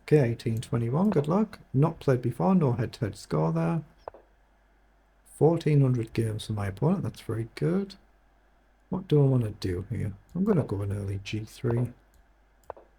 Okay, 1821, good luck. Not played before, no head-to-head score there. 1400 games for my opponent, that's very good. What do I want to do here? I'm going to go an early G3.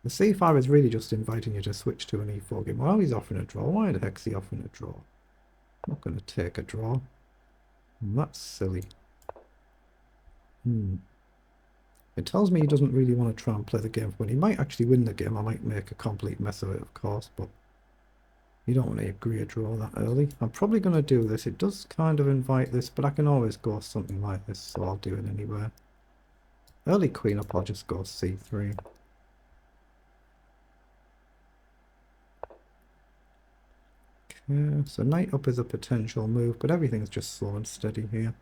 The C5 is really just inviting you to switch to an E4 game. Well, he's offering a draw. Why the heck's he offering a draw? I'm not going to take a draw. That's silly. It tells me he doesn't really want to try and play the game for me. He might actually win the game. I might make a complete mess of it, of course, but you don't want to agree a draw that early. I'm probably going to do this. It does kind of invite this, but I can always go something like this, so I'll do it anyway. Early queen up, I'll just go C3. Okay, so knight up is a potential move, but everything's just slow and steady here.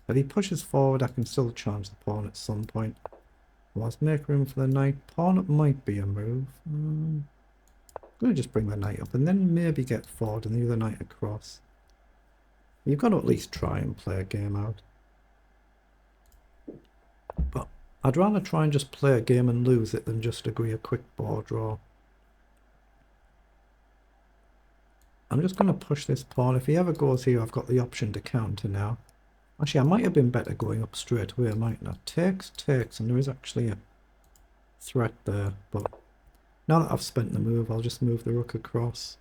If he pushes forward, I can still challenge the pawn at some point. Let's make room for the knight. Pawn up might be a move. I'm going to just bring the knight up and then maybe get forward and the other knight across. You've got to at least try and play a game out. But I'd rather try and just play a game and lose it than just agree a quick board draw. I'm just going to push this pawn. If he ever goes here, I've got the option to counter now. Actually, I might have been better going up straight away, mightn't I? Takes, and there is actually a threat there. But now that I've spent the move, I'll just move the rook across.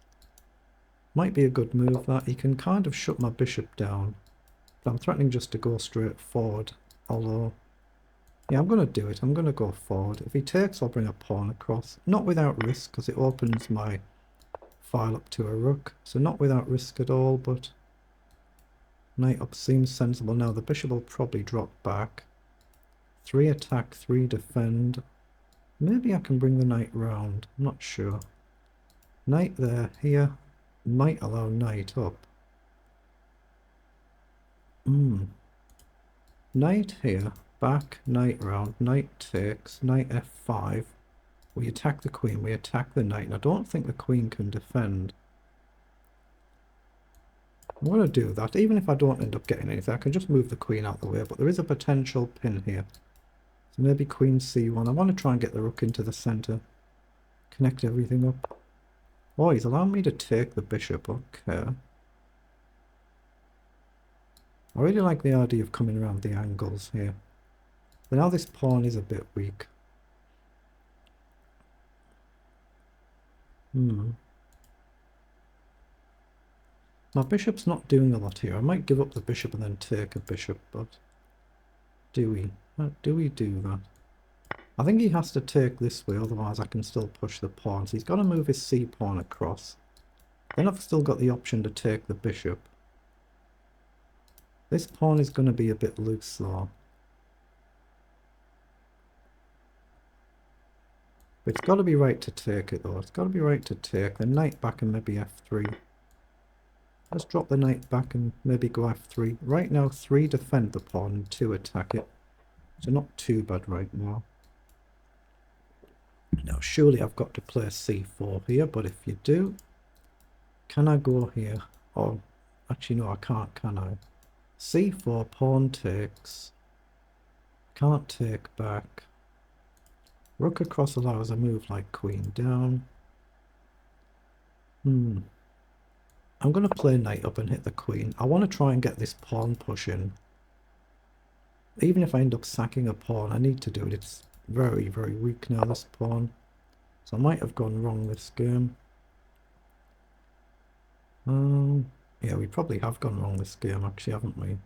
Might be a good move that. He can kind of shut my bishop down. But I'm threatening just to go straight forward. Although, yeah, I'm going to do it. I'm going to go forward. If he takes, I'll bring a pawn across. Not without risk, because it opens my file up to a rook. So not without risk at all, but knight up seems sensible. Now the bishop will probably drop back. 3 attack, 3 defend. Maybe I can bring the knight round. I'm not sure. Knight there, here. Might allow knight up. Knight here. Back, knight round. Knight takes. Knight f5. We attack the queen. We attack the knight. And I don't think the queen can defend. I'm going to do that. Even if I don't end up getting anything, I can just move the queen out of the way. But there is a potential pin here. So maybe queen c1. I want to try and get the rook into the center. Connect everything up. Oh, he's allowing me to take the bishop. Okay. I really like the idea of coming around the angles here. But now this pawn is a bit weak. My bishop's not doing a lot here. I might give up the bishop and then take a bishop, but do we? Do we do that? I think he has to take this way, otherwise I can still push the pawn. So he's got to move his c-pawn across. Then I've still got the option to take the bishop. This pawn is going to be a bit loose though. But it's got to be right to take it though. It's got to be right to take. Then knight back and maybe f3. Let's drop the knight back and maybe go f3. Right now 3 defend the pawn and 2 attack it. So not too bad right now. Now surely I've got to play c4 here, but if you do, can I go here? Oh, actually no, I can't, can I? c4, pawn takes. Can't take back. Rook across allows a move like queen down. I'm going to play knight up and hit the queen. I want to try and get this pawn push in. Even if I end up sacking a pawn, I need to do it. It's very, very weak now, this pawn. So I might have gone wrong this game. Yeah, we probably have gone wrong this game, actually, haven't we?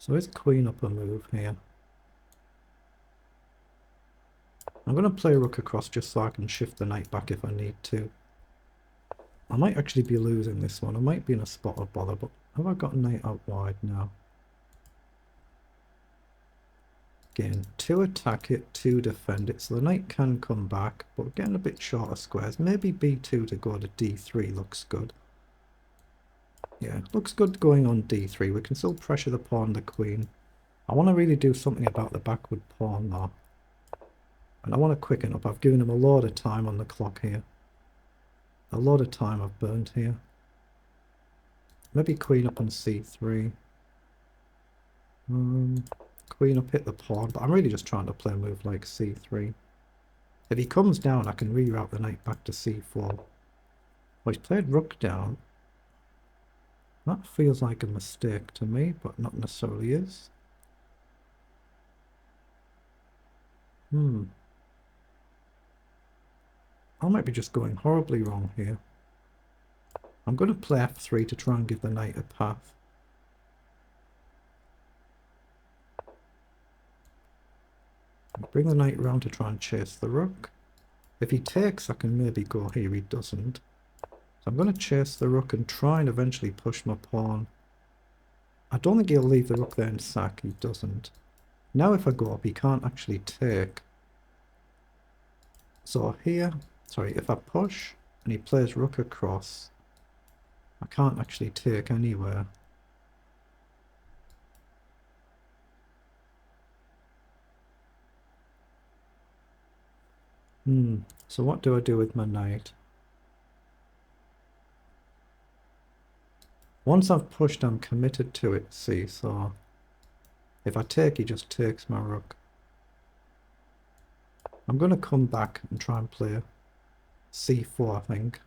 So is queen up a move here? I'm going to play rook across just so I can shift the knight back if I need to. I might actually be losing this one. I might be in a spot of bother, but have I got knight out wide now? Again, 2 attack it, 2 defend it, so the knight can come back, but we're getting a bit short of squares. Maybe b2 to go to d3 looks good. Yeah, looks good going on d3. We can still pressure the pawn, the queen. I want to really do something about the backward pawn though. And I want to quicken up. I've given him a lot of time on the clock here. A lot of time I've burned here. Maybe queen up on c3. Queen up hit the pawn, but I'm really just trying to play a move like c3. If he comes down, I can reroute the knight back to c4. Well, he's played rook down. That feels like a mistake to me, but not necessarily is. I might be just going horribly wrong here. I'm going to play f3 to try and give the knight a path. Bring the knight round to try and chase the rook. If he takes, I can maybe go here. He doesn't. So I'm going to chase the rook and try and eventually push my pawn. I don't think he'll leave the rook there and sack. He doesn't. Now if I go up, he can't actually take. So here, sorry, if I push and he plays rook across, I can't actually take anywhere. So what do I do with my knight? Once I've pushed, I'm committed to it, see, so if I take, he just takes my rook. I'm going to come back and try and play c4, I think.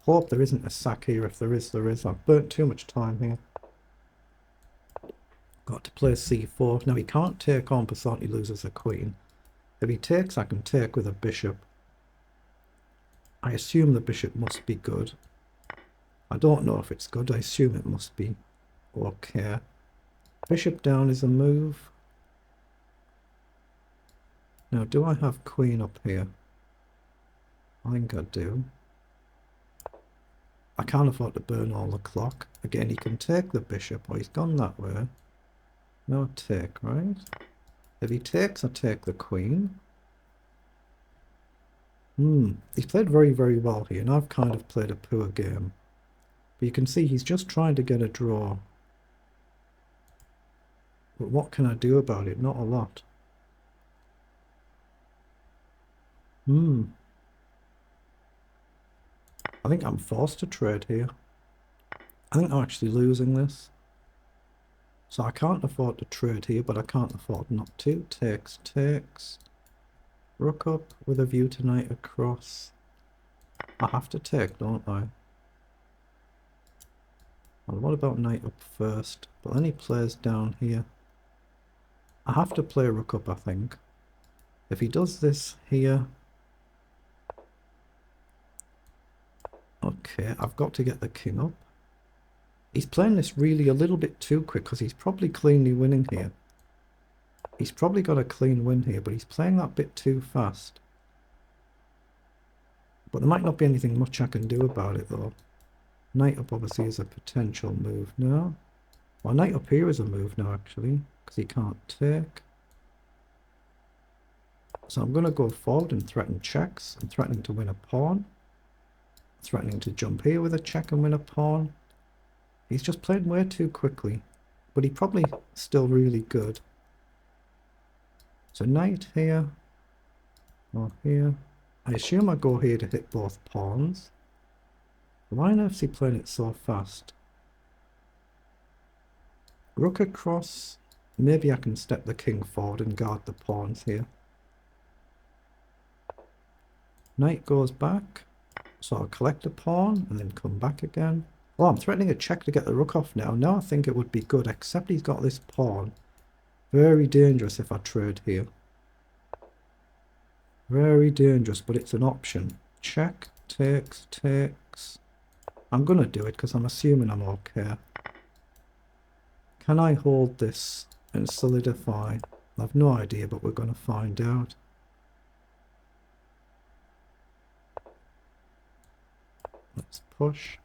Hope there isn't a sack here. If there is, there is. I've burnt too much time here. Got to play c4. Now he can't take on, but thought he loses a queen. If he takes, I can take with a bishop. I assume the bishop must be good. I don't know if it's good. I assume it must be okay. Bishop down is a move. Now, do I have queen up here? I think I do. I can't afford to burn all the clock. Again, he can take the bishop. Oh, he's gone that way. No take, right? If he takes, I take the queen. He's played very, very well here, and I've kind of played a poor game. But you can see he's just trying to get a draw. But what can I do about it? Not a lot. I think I'm forced to trade here. I think I'm actually losing this. So I can't afford to trade here, but I can't afford not to. Takes. Rook up with a view to knight across. I have to take, don't I? Well, what about knight up first? But then he plays down here. I have to play rook up, I think. If he does this here... Okay, I've got to get the king up. He's playing this really a little bit too quick because he's probably cleanly winning here. He's probably got a clean win here, but he's playing that bit too fast. But there might not be anything much I can do about it though. Knight up obviously is a potential move now. Well, knight up here is a move now actually, because he can't take. So I'm going to go forward and threaten checks. I'm threatening to win a pawn. Threatening to jump here with a check and win a pawn. He's just played way too quickly, but he probably still really good. So knight here, or here. I assume I go here to hit both pawns. Why on earth is he playing it so fast? Rook across. Maybe I can step the king forward and guard the pawns here. Knight goes back. So I'll collect a pawn and then come back again. Oh, I'm threatening a check to get the rook off now. Now I think it would be good, except he's got this pawn. Very dangerous if I trade here. Very dangerous, but it's an option. Check, takes. I'm going to do it because I'm assuming I'm okay. Can I hold this and solidify? I've no idea, but we're going to find out. Let's push.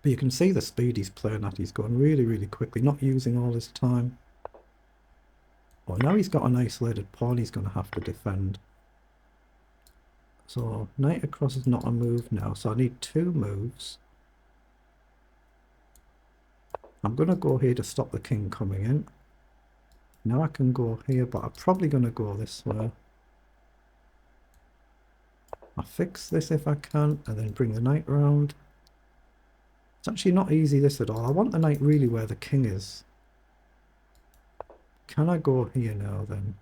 But you can see the speed he's playing at. He's going really, really quickly, not using all his time. Well, now he's got an isolated pawn he's going to have to defend. So knight across is not a move now, so I need two moves. I'm going to go here to stop the king coming in. Now I can go here, but I'm probably going to go this way. I fix this if I can, and then bring the knight round. It's actually not easy this at all. I want the knight really where the king is. Can I go here now then?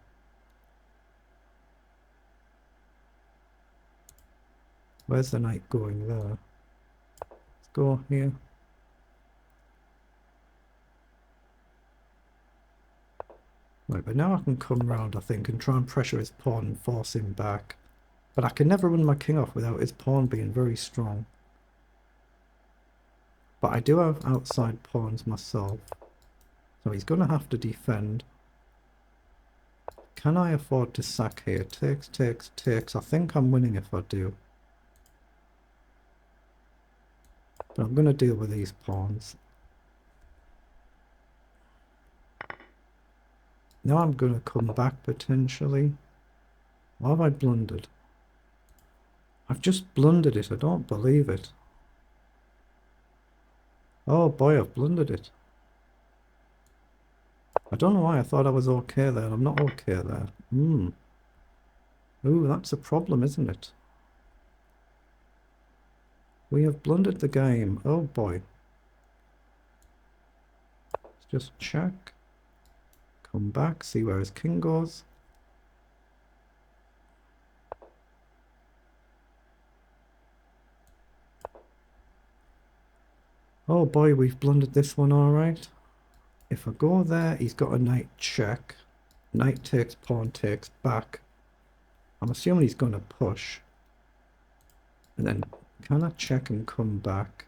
Where's the knight going there? Let's go here. Right, but now I can come round, I think, and try and pressure his pawn and force him back. But I can never run my king off without his pawn being very strong. But I do have outside pawns myself. So he's going to have to defend. Can I afford to sack here? Takes, takes, takes. I think I'm winning if I do. But I'm going to deal with these pawns. Now I'm going to come back potentially. Why have I blundered? I've just blundered it. I don't believe it. Oh boy, I've blundered it. I don't know why I thought I was okay there. I'm not okay there. Ooh, that's a problem, isn't it? We have blundered the game. Oh boy. Let's just check. Come back, see where his king goes. Oh boy, we've blundered this one alright. If I go there, he's got a knight check. Knight takes, pawn takes, back. I'm assuming he's going to push. And then, can I check and come back?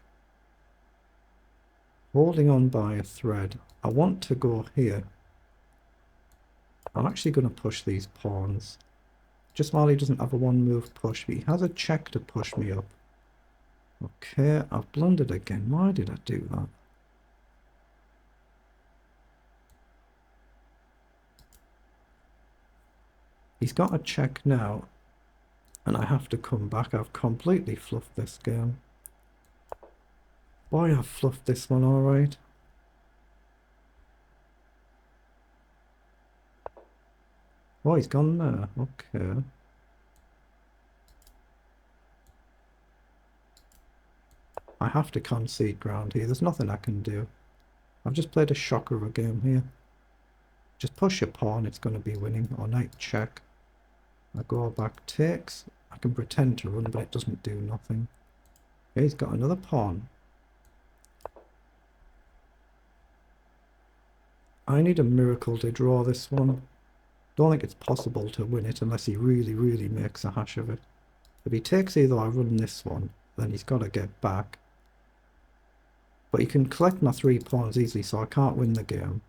Holding on by a thread. I want to go here. I'm actually going to push these pawns. Just while he doesn't have a one move push, but he has a check to push me up. Okay, I've blundered again. Why did I do that? He's got a check now, and I have to come back. I've completely fluffed this game. Boy, I've fluffed this one alright. Oh, he's gone there. Okay. I have to concede ground here. There's nothing I can do. I've just played a shocker of a game here. Just push your pawn, it's going to be winning. Or knight check. I go back, takes. I can pretend to run, but it doesn't do nothing. Okay, he's got another pawn. I need a miracle to draw this one. Don't think it's possible to win it unless he really, really makes a hash of it. If he takes either I run this one, then he's got to get back. But he can collect my 3 pawns easily, so I can't win the game.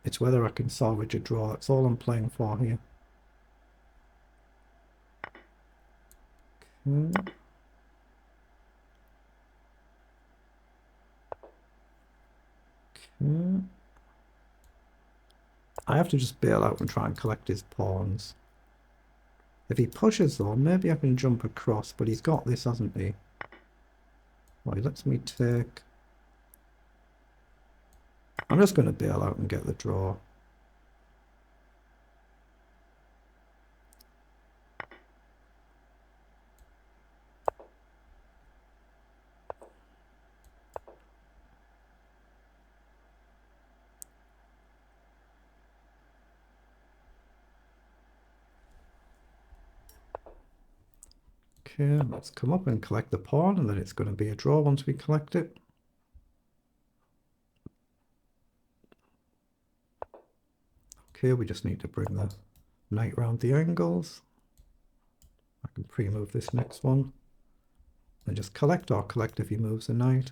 It's whether I can salvage a draw. That's all I'm playing for here. Okay. Okay. I have to just bail out and try and collect his pawns. If he pushes though, maybe I can jump across, but he's got this, hasn't he? Well, he lets me take. I'm just going to bail out and get the draw. Okay, let's come up and collect the pawn, and then it's going to be a draw once we collect it. Okay, we just need to bring the knight round the angles. I can pre-move this next one. And just collect or collect if he moves a knight.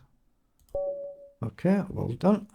Okay, well done.